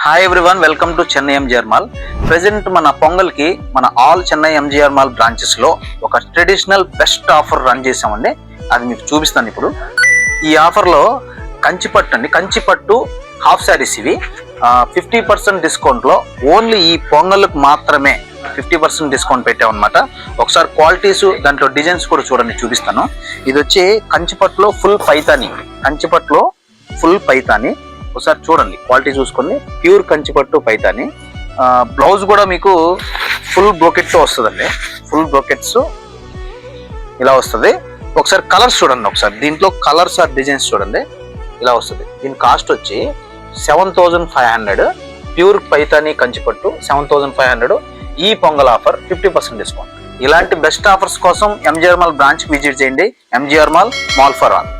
Hi everyone, welcome to Chennai MGR mall. Present మన పొంగల్కి మన all Chennai MGR mall branches లో ఒక ట్రెడిషనల్ బెస్ట్ ఆఫర్ రన్ చేసామండి. అది మీకు చూపిస్తాను ఇప్పుడు. ఈ ఆఫర్ లో కంచిపట్టు హాఫ్ శారీస్ ఇవి 50% డిస్కౌంట్ లో ఓన్లీ ఈ పొంగల్కి మాత్రమే 50% డిస్కౌంట్ పెట్టామన్నమాట. ఒకసారి క్వాలిటీస్ దాంట్లో డిజైన్స్ కూడా చూడండి, చూపిస్తాను. ఇది వచ్చి కంచిపట్టులో ఫుల్ పైతాని. ఒకసారి చూడండి, క్వాలిటీ చూసుకొని ప్యూర్ కంచిపట్టు పైతాని. బ్లౌజ్ కూడా మీకు ఫుల్ బ్రోకెట్ తో వస్తుందండి. ఫుల్ బ్రోకెట్స్ ఇలా వస్తుంది. ఒకసారి కలర్స్ చూడండి, ఒకసారి దీంట్లో కలర్స్ ఆర్ డిజైన్స్ చూడండి, ఇలా వస్తుంది. దీని కాస్ట్ వచ్చి 7500. ప్యూర్ పైతాని కంచిపట్టు 7500. ఈ పొంగల్ ఆఫర్ 50% డిస్కౌంట్. ఇలాంటి బెస్ట్ ఆఫర్స్ కోసం ఎంజీఆర్ మాల్ బ్రాంచ్ విజిట్ చేయండి. MGR mall for all.